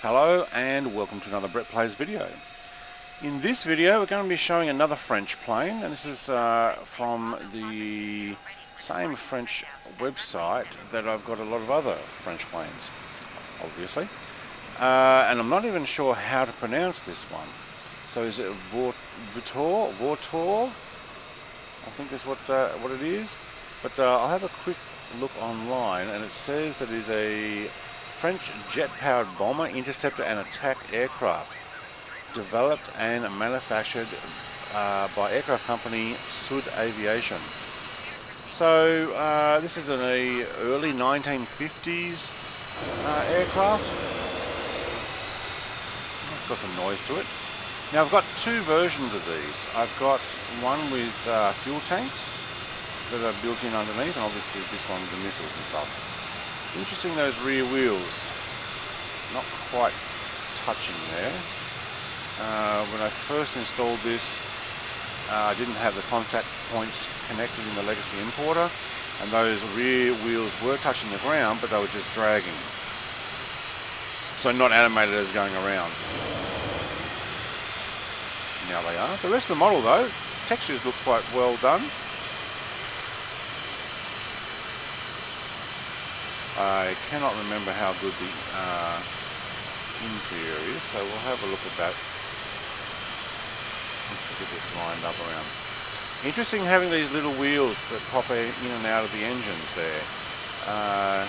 Hello and welcome to another Brett Plays video. In this video we're going to be showing another French plane, and this is from the same French website that I've got a lot of other French planes, obviously. And I'm not even sure how to pronounce this one. So is it Vautour? Vautour? I think that's what it is. But I'll have a quick look online, and it says that it is a French jet-powered bomber, interceptor and attack aircraft, developed and manufactured by aircraft company Sud Aviation. So this is an early 1950s aircraft. It's got some noise to it. Now I've got two versions of these. I've got one with fuel tanks that are built in underneath, and obviously this one with the missiles and stuff. Interesting, those rear wheels, not quite touching there. When I first installed this, I didn't have the contact points connected in the LegacyImporter, and those rear wheels were touching the ground, but they were just dragging. So not animated as going around. Now they are. The rest of the model though, textures look quite well done. I cannot remember how good the interior is, so we'll have a look at that. Let's look at this lined up around. Interesting having these little wheels that pop in and out of the engines there. I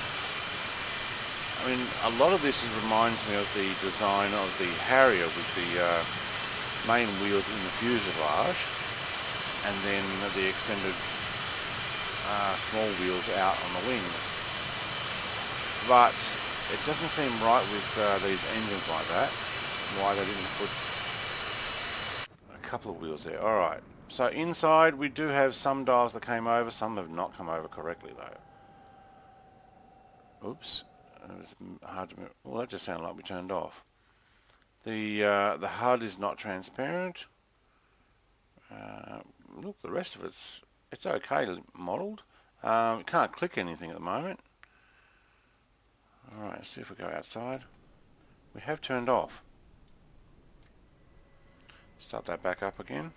mean, a lot of this reminds me of the design of the Harrier with the main wheels in the fuselage, and then the extended small wheels out on the wings. But it doesn't seem right with these engines like that, why they didn't put a couple of wheels there. Alright, so inside we do have some dials that came over, some have not come over correctly though. Oops, it was hard to move. Well, that just sounded like we turned off. The HUD is not transparent. Look, the rest of it's okay modelled. Can't click anything at the moment. Alright, let's see if we go outside. We have turned off. Start that back up again.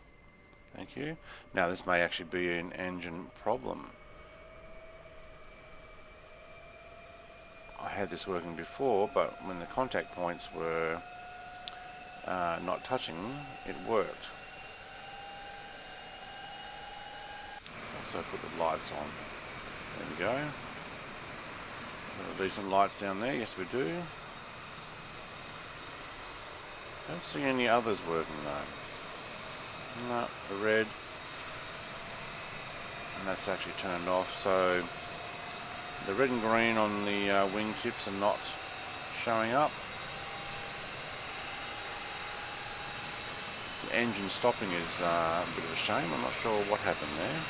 Thank you. Now this may actually be an engine problem. I had this working before, but when the contact points were not touching, it worked. Also put the lights on. There we go. Decent lights down there, yes we do. Don't see any others working though. No, the red. And that's actually turned off, so the red and green on the wing tips are not showing up. The engine stopping is a bit of a shame, I'm not sure what happened there.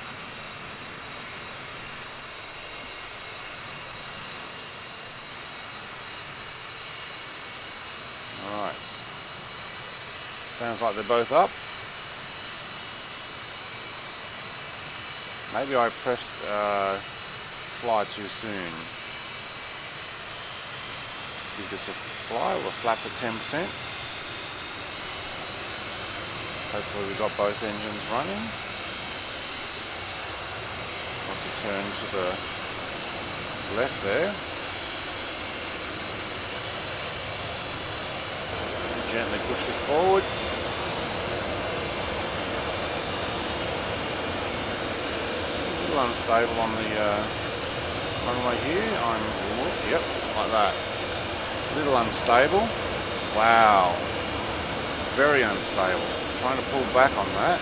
Alright, sounds like they're both up. Maybe I pressed fly too soon. Let's give this a fly. We'll flaps at 10%. Hopefully we've got both engines running. Once we turn to the left there. Gently push this forward. A little unstable on the runway here. Yep, like that. A little unstable. Wow. Very unstable. Trying to pull back on that.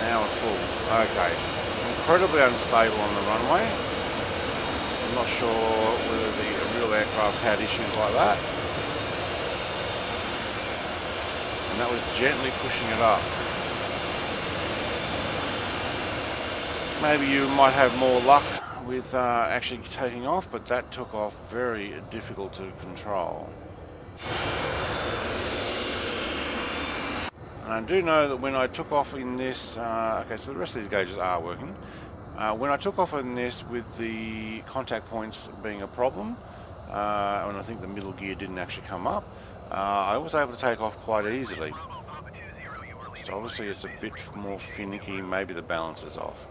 Now we're full. Okay. Incredibly unstable on the runway. I'm not sure whether the real aircraft had issues like that. And that was gently pushing it up. Maybe you might have more luck with actually taking off, but that took off very difficult to control. And I do know that when I took off in this, okay, so the rest of these gauges are working. When I took off in this with the contact points being a problem, and I think the middle gear didn't actually come up, I was able to take off quite easily. So obviously it's a bit more finicky, maybe the balance is off.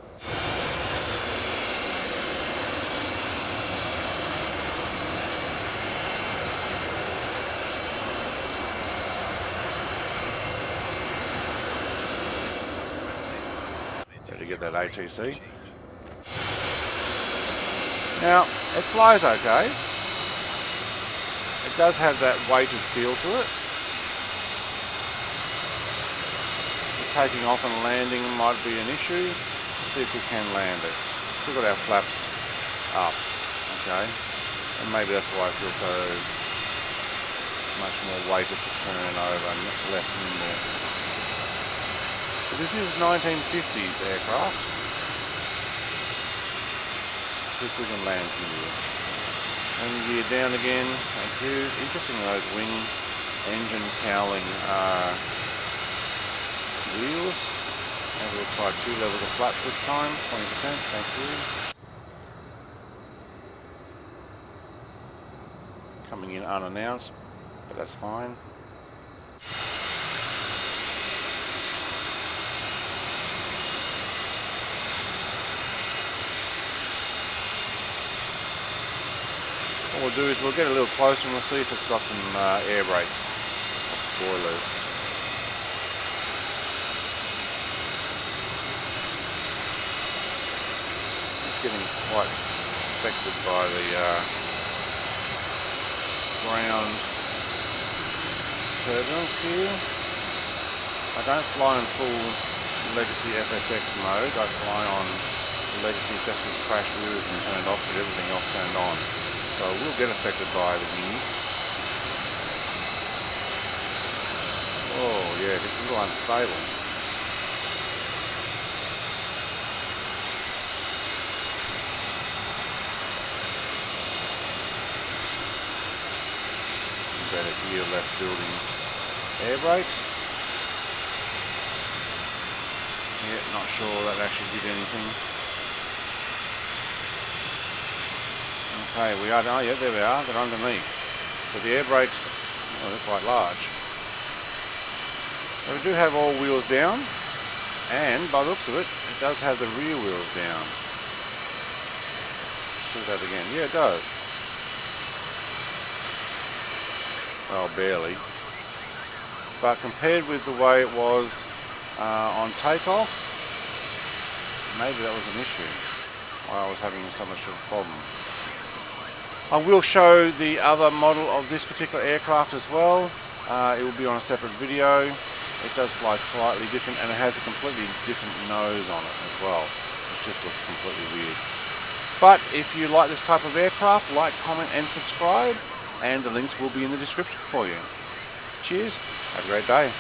Better get that ATC. Now, it flies okay. It does have that weighted feel to it. The taking off and landing might be an issue. Let's see if we can land it. Still got our flaps up, okay. And maybe that's why it feels so much more weighted to turn over and less nimble. But this is 1950s aircraft. See if we can land here. And gear down again. Thank you. Interesting, those wing engine cowling wheels. And we'll try 2 levels of flaps this time. 20%. Thank you. Coming in unannounced, but that's fine. What we'll do is we'll get a little closer and we'll see if it's got some air brakes or spoilers. It's getting quite affected by the ground turbulence here. I don't fly in full Legacy FSX mode. I fly on the Legacy just with crash wheels and turned off, but everything else turned on. So we'll get affected by the wind. Oh yeah, it's a little unstable. Better gear, less buildings. Air brakes. Yeah, not sure that actually did anything. Okay, we are, oh yeah, there we are, they're underneath. So the air brakes, oh, they're quite large. So we do have all wheels down, and by the looks of it, it does have the rear wheels down. Let's do that again. Yeah, it does. Well, barely. But compared with the way it was on takeoff, maybe that was an issue. Why I was having so much of a problem. I will show the other model of this particular aircraft as well. It will be on a separate video. It does fly slightly different and it has a completely different nose on it as well. It just looks completely weird. But if you like this type of aircraft, like, comment and subscribe, and the links will be in the description for you. Cheers, have a great day.